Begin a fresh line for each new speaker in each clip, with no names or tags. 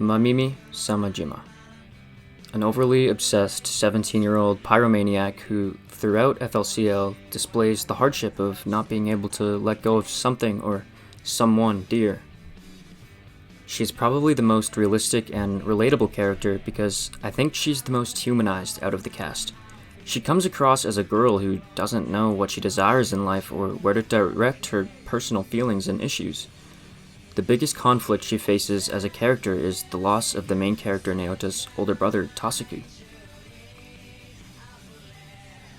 Mamimi Samajima, an overly obsessed 17-year-old pyromaniac who, throughout FLCL, displays the hardship of not being able to let go of something or someone dear. She's probably the most realistic and relatable character because I think she's the most humanized out of the cast. She comes across as a girl who doesn't know what she desires in life or where to direct her personal feelings and issues. The biggest conflict she faces as a character is the loss of the main character Naota's older brother, Tasuku.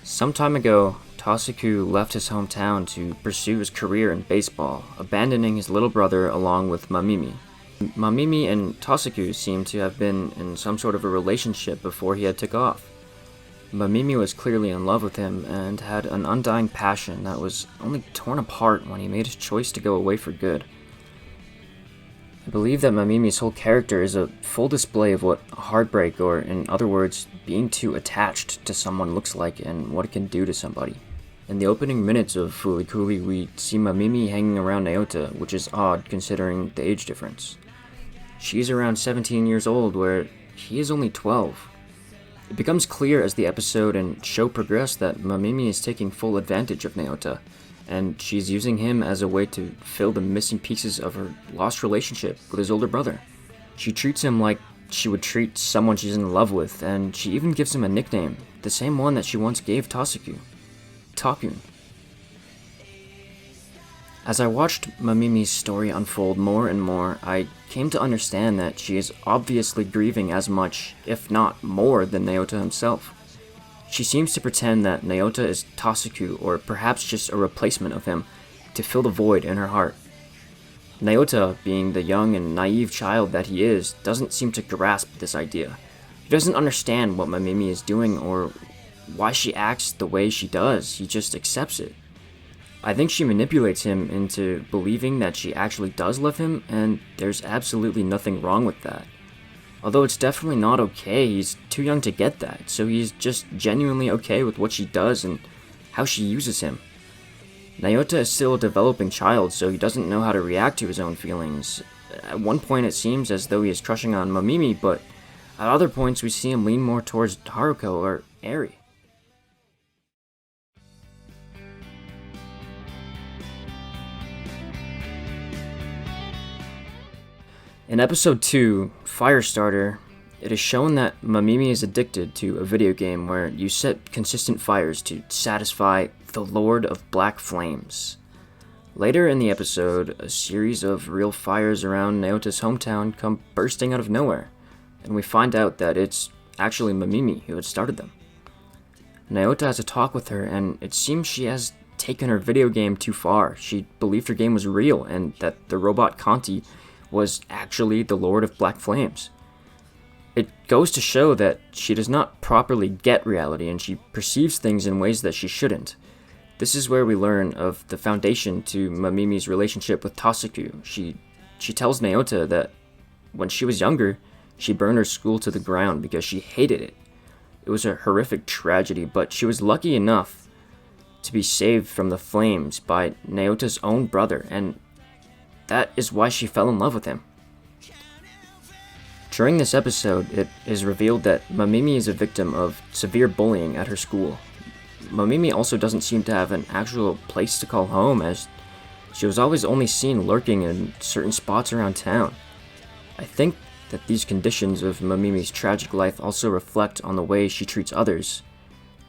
Some time ago, Tasuku left his hometown to pursue his career in baseball, abandoning his little brother along with Mamimi. Mamimi and Tasuku seem to have been in some sort of a relationship before he had took off. Mamimi was clearly in love with him and had an undying passion that was only torn apart when he made his choice to go away for good. I believe that Mamimi's whole character is a full display of what heartbreak, or in other words, being too attached to someone looks like and what it can do to somebody. In the opening minutes of Fooly Cooly, we see Mamimi hanging around Naota, which is odd considering the age difference. She's around 17 years old, where he is only 12. It becomes clear as the episode and show progress that Mamimi is taking full advantage of Naota, and she's using him as a way to fill the missing pieces of her lost relationship with his older brother. She treats him like she would treat someone she's in love with, and she even gives him a nickname, the same one that she once gave Tasuku, Takun. As I watched Mamimi's story unfold more and more, I came to understand that she is obviously grieving as much, if not more, than Naota himself. She seems to pretend that Naota is Tasuku, or perhaps just a replacement of him, to fill the void in her heart. Naota, being the young and naive child that he is, doesn't seem to grasp this idea. He doesn't understand what Mamimi is doing or why she acts the way she does. He just accepts it. I think she manipulates him into believing that she actually does love him, and there's absolutely nothing wrong with that. Although it's definitely not okay, he's too young to get that, so he's just genuinely okay with what she does and how she uses him. Naota is still a developing child, so he doesn't know how to react to his own feelings. At one point it seems as though he is crushing on Mamimi, but at other points we see him lean more towards Haruko or Eri. In episode 2, Firestarter, it is shown that Mamimi is addicted to a video game where you set consistent fires to satisfy the Lord of Black Flames. Later in the episode, a series of real fires around Naota's hometown come bursting out of nowhere, and we find out that it's actually Mamimi who had started them. Naota has a talk with her, and it seems she has taken her video game too far. She believed her game was real, and that the robot Conti was actually the Lord of Black Flames. It goes to show that she does not properly get reality, and she perceives things in ways that she shouldn't. This is where we learn of the foundation to Mamimi's relationship with Tasuku. She tells Naota that when she was younger, she burned her school to the ground because she hated it. It was a horrific tragedy, but she was lucky enough to be saved from the flames by Naota's own brother, and that is why she fell in love with him. During this episode, it is revealed that Mamimi is a victim of severe bullying at her school. Mamimi also doesn't seem to have an actual place to call home, as she was always only seen lurking in certain spots around town. I think that these conditions of Mamimi's tragic life also reflect on the way she treats others.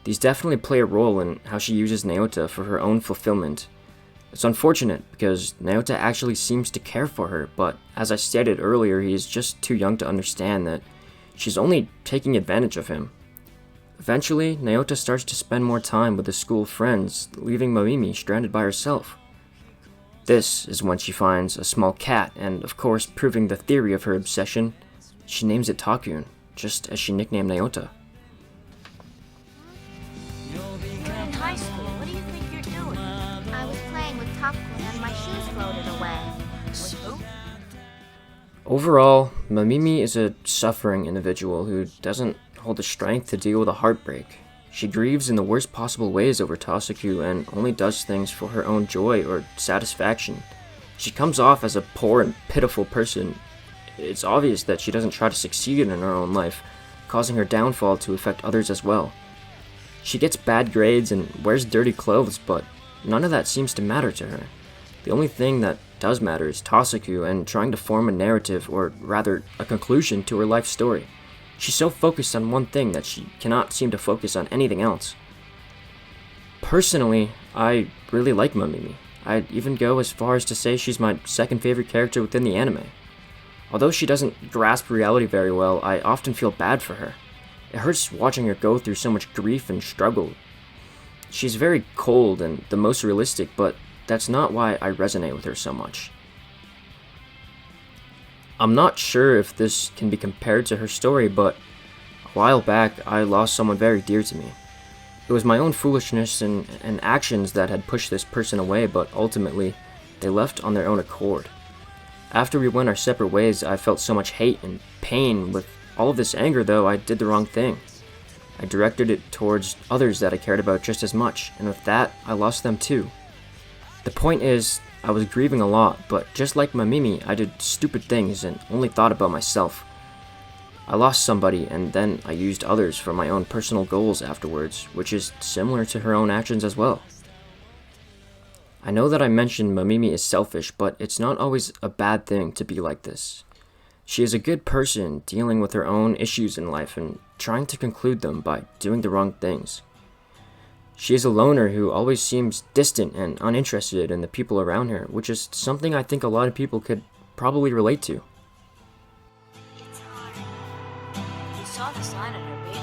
These definitely play a role in how she uses Naota for her own fulfillment. It's unfortunate because Naota actually seems to care for her, but as I stated earlier, he is just too young to understand that she's only taking advantage of him. Eventually, Naota starts to spend more time with his school friends, leaving Mamimi stranded by herself. This is when she finds a small cat, and of course, proving the theory of her obsession, she names it Takun, just as she nicknamed Naota.
You're in high school. What do you think you're doing? I was playing with Takun and my shoes floated away. With who?
Overall, Mamimi is a suffering individual who doesn't hold the strength to deal with a heartbreak. She grieves in the worst possible ways over Tasuku and only does things for her own joy or satisfaction. She comes off as a poor and pitiful person it's obvious that she doesn't try to succeed in her own life, causing her downfall to affect others as well. She gets bad grades and wears dirty clothes, but none of that seems to matter to her. The only thing that does matter is Tasuku and trying to form a narrative, or rather, a conclusion to her life story. She's so focused on one thing that she cannot seem to focus on anything else. Personally, I really like Mamimi. I'd even go as far as to say she's my second favorite character within the anime. Although she doesn't grasp reality very well, I often feel bad for her. It hurts watching her go through so much grief and struggle. She's very cold and the most realistic, but that's not why I resonate with her so much. I'm not sure if this can be compared to her story, but a while back I lost someone very dear to me. It was my own foolishness and actions that had pushed this person away, but ultimately, they left on their own accord. After we went our separate ways, I felt so much hate and pain. With all of this anger, though, I did the wrong thing. I directed it towards others that I cared about just as much, and with that, I lost them too. The point is, I was grieving a lot, but just like Mamimi, I did stupid things and only thought about myself. I lost somebody, and then I used others for my own personal goals afterwards, which is similar to her own actions as well. I know that I mentioned Mamimi is selfish, but it's not always a bad thing to be like this. She is a good person dealing with her own issues in life and trying to conclude them by doing the wrong things. She is a loner who always seems distant and uninterested in the people around her, which is something I think a lot of people could probably relate to.
It's hard. You saw the sign on her baby.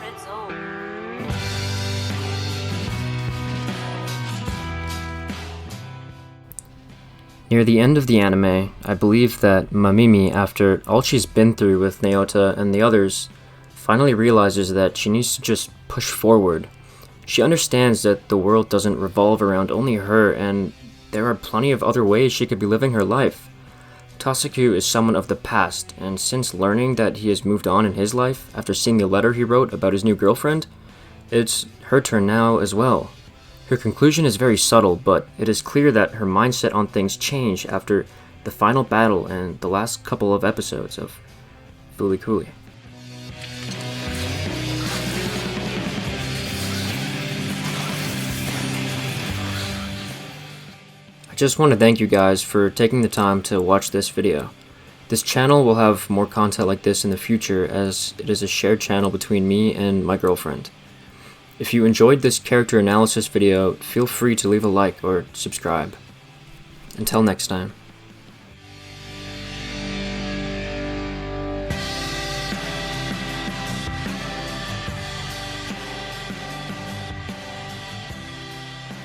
Red zone.
Near the end of the anime, I believe that Mamimi, after all she's been through with Naota and the others, finally realizes that she needs to just push forward. She understands that the world doesn't revolve around only her, and there are plenty of other ways she could be living her life. Tasuku is someone of the past, and since learning that he has moved on in his life after seeing the letter he wrote about his new girlfriend, it's her turn now as well. Her conclusion is very subtle, but it is clear that her mindset on things change after the final battle and the last couple of episodes of Fooly Cooly. I just want to thank you guys for taking the time to watch this video. This channel will have more content like this in the future, as it is a shared channel between me and my girlfriend. If you enjoyed this character analysis video, feel free to leave a like or subscribe. Until next time.